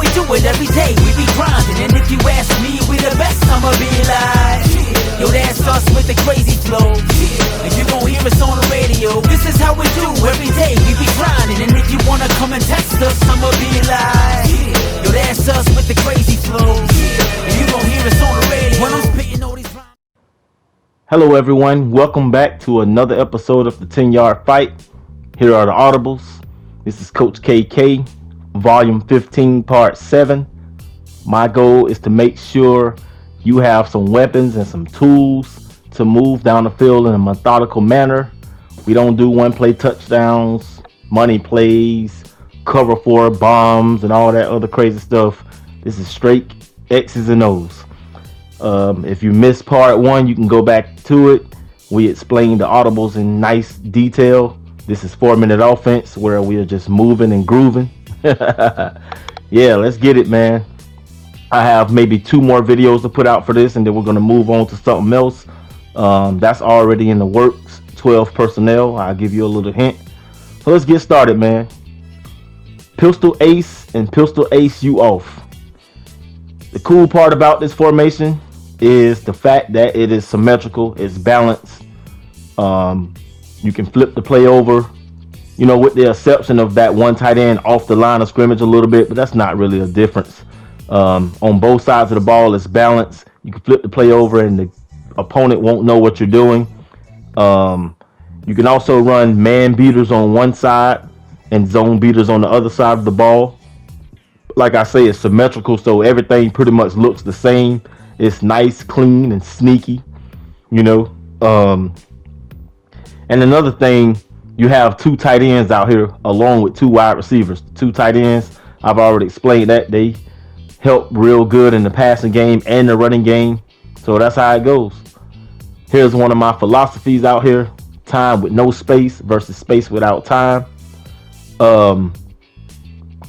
we do it every day. We be grinding, and if you ask me, we the best. I'ma be like, yo, that's us with the crazy flow. And you gon' hear us on the radio. This is how we do every day. We be grinding, and if you wanna come and test us, I'ma be like, yo, that's us with the crazy flow. And you gon' hear us on the radio when I'm spitting all these rhymes. Hello everyone, welcome back to another episode of the 10-Yard Fight. Here are the audibles. This is Coach KK, Volume 15, Part 7. My goal is to make sure you have some weapons and some tools to move down the field in a methodical manner. We don't do one-play touchdowns, money plays, cover four bombs, and all that other crazy stuff. This is straight X's and O's. If you missed Part 1, you can go back to it. We explained the audibles in nice detail. This is 4-minute offense where we are just moving and grooving. Yeah, let's get it, man. I have maybe 2 more videos to put out for this, and then we're going to move on to something else. That's already in the works. 12 personnel. I'll give you a little hint. So let's get started, man. Pistol ace and pistol ace you off. The cool part about this formation is the fact that it is symmetrical, it's balanced. You can flip the play over, you know, with the exception of that one tight end off the line of scrimmage a little bit, but that's not really a difference. On both sides of the ball, it's balanced. You can flip the play over and the opponent won't know what you're doing. You can also run man beaters on one side and zone beaters on the other side of the ball. Like I say, it's symmetrical, so everything pretty much looks the same. It's nice, clean, and sneaky, you know. And another thing, you have 2 tight ends out here along with 2 wide receivers. 2 tight ends, I've already explained that. They help real good in the passing game and the running game. So that's how it goes. Here's one of my philosophies out here. Time with no space versus space without time.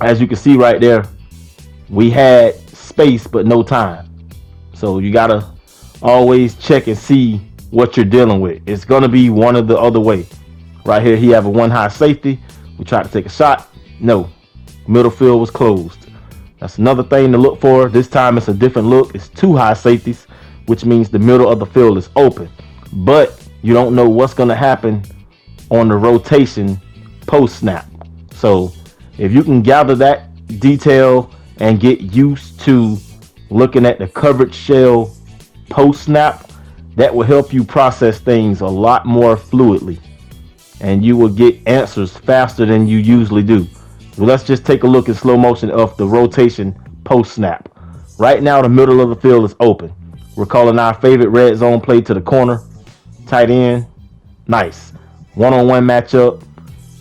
As you can see right there, we had space but no time. So you gotta always check and see what you're dealing with. It's gonna be one or the other way. Right here, he have a 1 high safety. We tried to take a shot. No, middle field was closed. That's another thing to look for. This time it's a different look. It's 2 high safeties, which means the middle of the field is open. But you don't know what's gonna happen on the rotation post snap. So if you can gather that detail and get used to looking at the coverage shell post snap, that will help you process things a lot more fluidly, and you will get answers faster than you usually do. So let's just take a look in slow motion of the rotation post snap. Right now the middle of the field is open. We're calling our favorite red zone play to the corner. Tight end, nice. One-on-one matchup,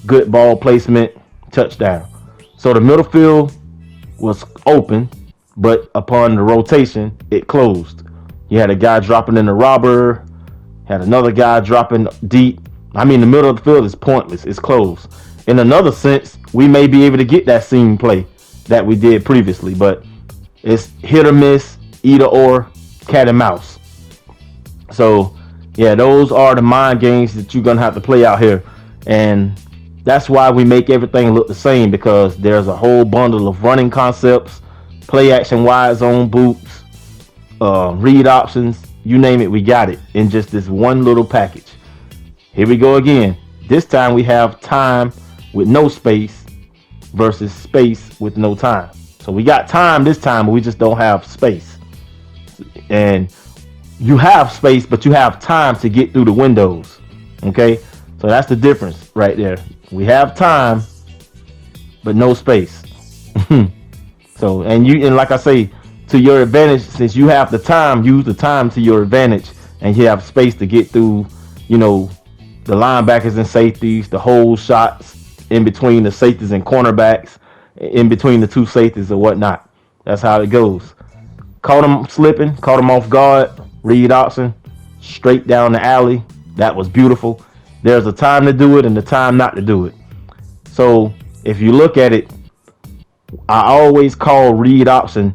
good ball placement, touchdown. So the middle field was open, but upon the rotation, it closed. You had a guy dropping in the robber, had another guy dropping deep. I mean, the middle of the field is pointless. It's closed. In another sense, we may be able to get that seam play that we did previously, but it's hit or miss, either or, cat and mouse. So, yeah, those are the mind games that you're going to have to play out here. And that's why we make everything look the same, because there's a whole bundle of running concepts, play action wide zone boots, read options, you name it, we got it in just this one little package. Here we go again. This time we have time with no space versus space with no time. So we got time this time, but we just don't have space. And you have space, but you have time to get through the windows. Okay, so that's the difference right there. We have time, but no space. So, and like I say, to your advantage, since you have the time, use the time to your advantage, and you have space to get through, you know, the linebackers and safeties, the whole shots in between the safeties and cornerbacks, in between the 2 safeties or whatnot. That's how it goes. Caught him slipping, caught him off guard, read option, straight down the alley. That was beautiful. There's a time to do it and the time not to do it. So if you look at it, I always call read option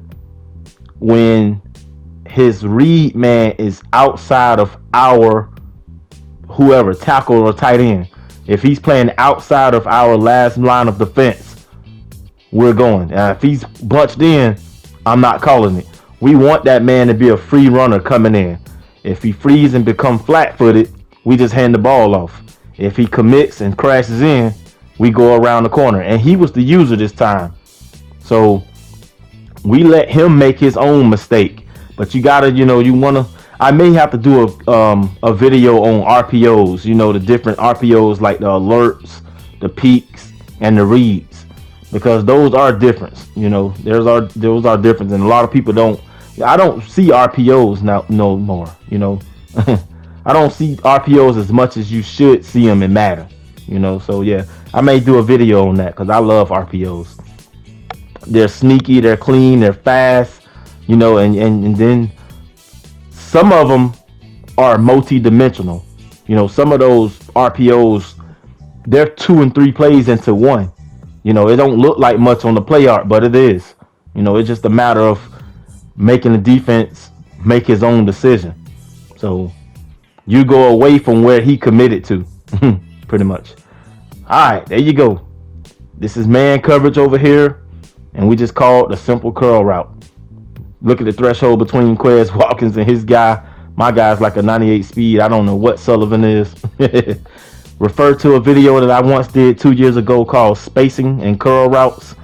when his read man is outside of our whoever, tackle or tight end. If he's playing outside of our last line of defense, we're going. If he's bunched in, I'm not calling it. We want that man to be a free runner coming in. If he frees and become flat-footed, we just hand the ball off. If he commits and crashes in, we go around the corner. And he was the user this time. So we let him make his own mistake. But you gotta, you wanna. I may have to do a video on RPOs. The different RPOs, like the alerts, the peaks, and the reads, because those are different. Those are different, and a lot of people don't. I don't see RPOs now no more. I don't see RPOs as much as you should see them in Madden. So yeah, I may do a video on that because I love RPOs. They're sneaky, they're clean, they're fast, and then some of them are multi-dimensional. Some of those RPOs, they're 2 and 3 plays into one. It don't look like much on the play art, but it is. It's just a matter of making the defense make his own decision. So you go away from where he committed to, pretty much. All right, there you go. This is man coverage over here, and we just called the simple curl route. Look at the threshold between Quez Watkins and his guy. My guy's like a 98 speed. I don't know what Sullivan is. Refer to a video that I once did 2 years ago called Spacing and Curl Routes.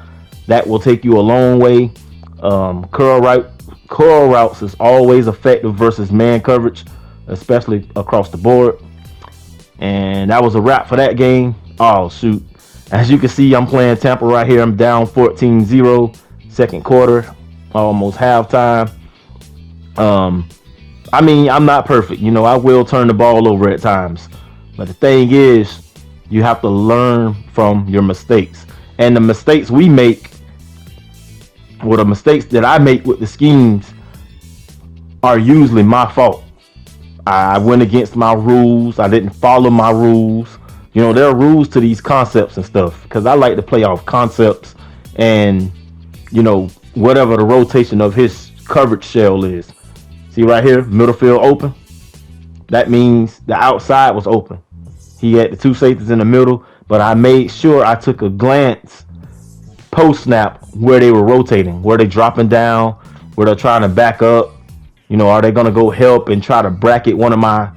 That will take you a long way. Curl routes is always effective versus man coverage, especially across the board. And that was a wrap for that game. Oh, shoot. As you can see, I'm playing Tampa right here. I'm down 14-0, second quarter, almost halftime. I'm not perfect. I will turn the ball over at times. But the thing is, you have to learn from your mistakes. And the mistakes we make, the mistakes that I make with the schemes, are usually my fault. I went against my rules. I didn't follow my rules. There are rules to these concepts and stuff, because I like to play off concepts and, whatever the rotation of his coverage shell is. See right here, middle field open. That means the outside was open. He had the 2 safeties in the middle, but I made sure I took a glance post snap where they were rotating, where they dropping down, where they're trying to back up. Are they going to go help and try to bracket one of my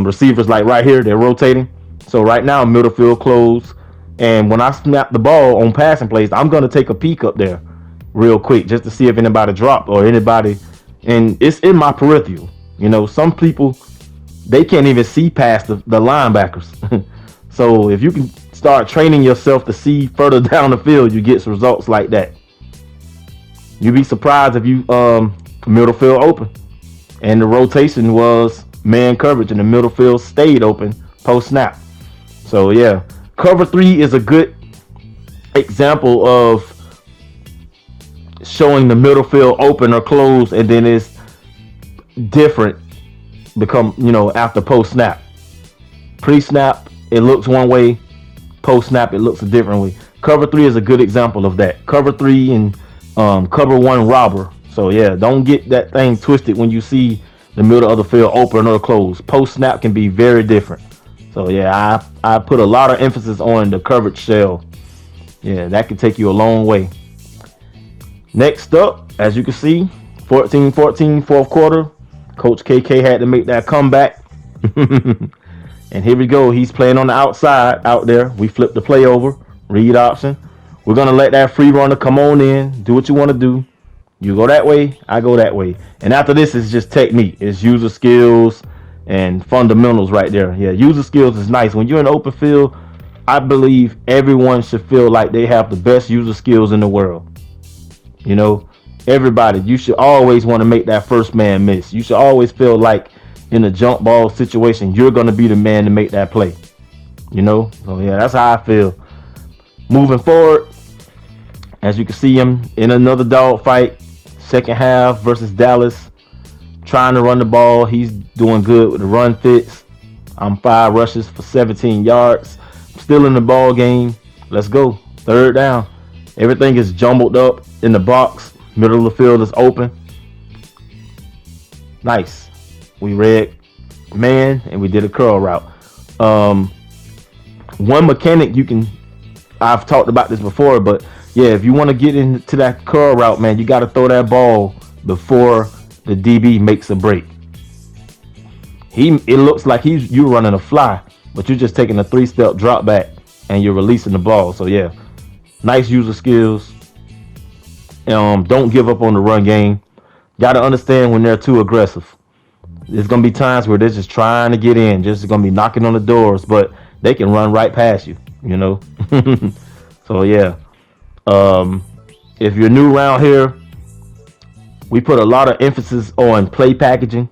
receivers, like right here? They're rotating. So right now, middle field closed. And when I snap the ball on passing plays, I'm going to take a peek up there real quick just to see if anybody dropped or anybody. And it's in my peripheral. Some people, they can't even see past the linebackers. So if you can start training yourself to see further down the field, you get results like that. You'd be surprised if you middle field open and the rotation was man coverage and the middle field stayed open post snap. So yeah, cover 3 is a good example of showing the middle field open or closed, and then it's different after post snap. Pre snap it looks one way, post snap it looks a different way. Cover 3 is a good example of that. Cover 3 and cover 1 robber. So yeah, don't get that thing twisted when you see the middle of the field open or closed. Post snap can be very different. So yeah, I put a lot of emphasis on the coverage shell. Yeah, that can take you a long way. Next up, as you can see, 14-14 fourth quarter. Coach KK had to make that comeback. And here we go. He's playing on the outside out there. We flip the play over, read option. We're going to let that free runner come on in, do what you want to do. You go that way, I go that way. And after this is just technique. It's user skills and fundamentals right there. Yeah, user skills is nice. When you're in the open field, I believe everyone should feel like they have the best user skills in the world. Everybody, you should always want to make that first man miss. You should always feel like in a jump ball situation, you're going to be the man to make that play. So yeah, that's how I feel. Moving forward, as you can see him in another dog fight, second half versus Dallas, trying to run the ball. He's doing good with the run fits. I'm 5 rushes for 17 yards. Still in the ball game. Let's go. Third down. Everything is jumbled up in the box. Middle of the field is open. Nice. We read man and we did a curl route. One mechanic I've talked about this before, but yeah, if you want to get into that curl route, man, you got to throw that ball before the DB makes a break. It looks like you running a fly, but you're just taking a 3-step drop back and you're releasing the ball. So yeah, nice user skills. Don't give up on the run game. Got to understand when they're too aggressive. There's gonna be times where they're just trying to get in, just gonna be knocking on the doors, but they can run right past you. So yeah. If you're new around here, we put a lot of emphasis on play packaging,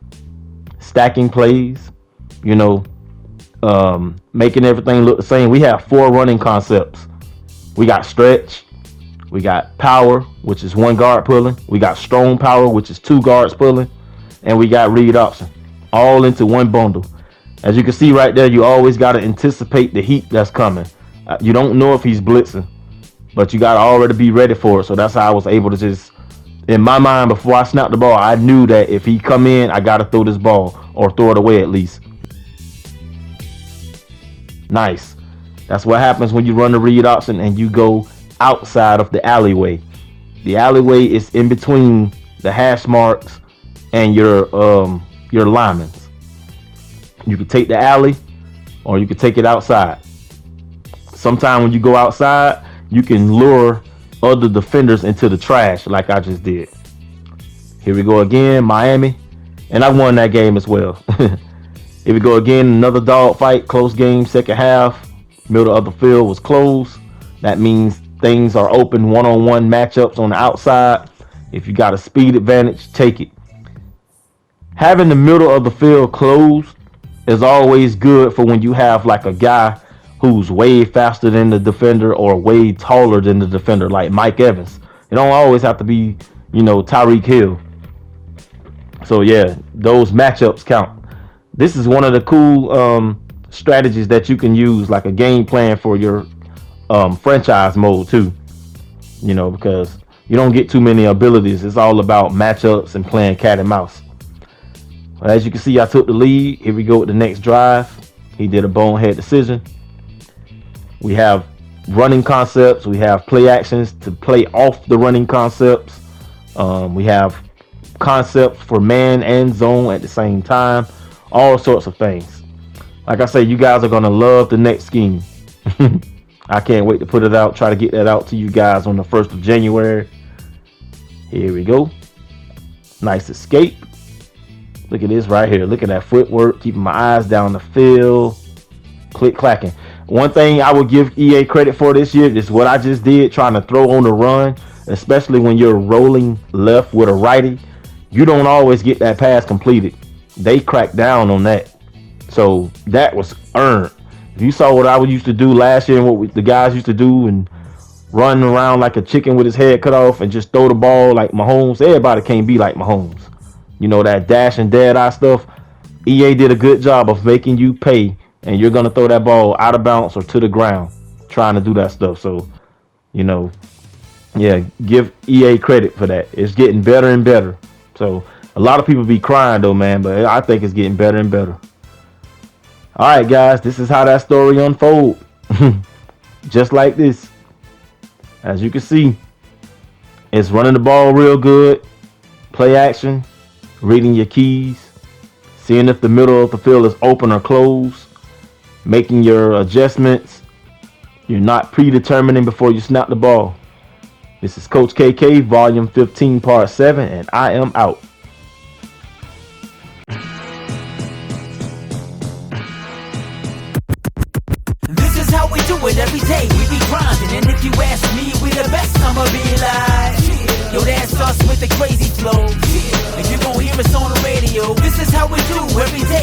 stacking plays, making everything look the same. We have 4 running concepts. We got stretch, we got power, which is 1 guard pulling, we got strong power, which is 2 guards pulling, and we got read option, all into one bundle. As you can see right there, you always got to anticipate the heat that's coming. You don't know if he's blitzing, but you got to already be ready for it. So that's how I was able to just, in my mind, before I snapped the ball, I knew that if he come in, I got to throw this ball or throw it away at least. Nice. That's what happens when you run the read option and you go outside of the alleyway. The alleyway is in between the hash marks and your linemen. You can take the alley or you can take it outside. Sometimes when you go outside, you can lure other defenders into the trash like I just did. Here we go again, Miami. And I won that game as well. Here we go again, another dog fight, close game, second half. Middle of the field was closed. That means things are open, one-on-one matchups on the outside. If you got a speed advantage, take it. Having the middle of the field closed is always good for when you have like a guy who's way faster than the defender or way taller than the defender, like Mike Evans. It don't always have to be, Tyreek Hill. So yeah, those matchups count. This is one of the cool strategies that you can use, like a game plan for your franchise mode too. Because you don't get too many abilities. It's all about matchups and playing cat and mouse. As you can see, I took the lead. Here we go with the next drive. He did a bonehead decision. We have running concepts. We have play actions to play off the running concepts. We have concepts for man and zone at the same time. All sorts of things. Like I say, you guys are going to love the next scheme. I can't wait to put it out. Try to get that out to you guys on the 1st of January. Here we go. Nice escape. Look at this right here. Look at that footwork. Keeping my eyes down the field. Click clacking. One thing I would give EA credit for this year is what I just did, trying to throw on the run, especially when you're rolling left with a righty. You don't always get that pass completed. They cracked down on that. So that was earned. If you saw what I used to do last year and what the guys used to do and run around like a chicken with his head cut off and just throw the ball like Mahomes, everybody can't be like Mahomes. That dash and dead eye stuff. EA did a good job of making you pay, and you're going to throw that ball out of bounds or to the ground trying to do that stuff. So, yeah, give EA credit for that. It's getting better and better. So a lot of people be crying though, man, but I think it's getting better and better. All right, guys, this is how that story unfolds. Just like this. As you can see, it's running the ball real good. Play action. Reading your keys, seeing if the middle of the field is open or closed, making your adjustments. You're not predetermining before you snap the ball. This is Coach KK, Volume 15, Part 7, and I am out. This is how we do it every day. We be grinding, and if you ask me, we the best. I'ma be like, yo, that's us with the crazy flow. And you gon' hear us on the radio. This is how we do every day.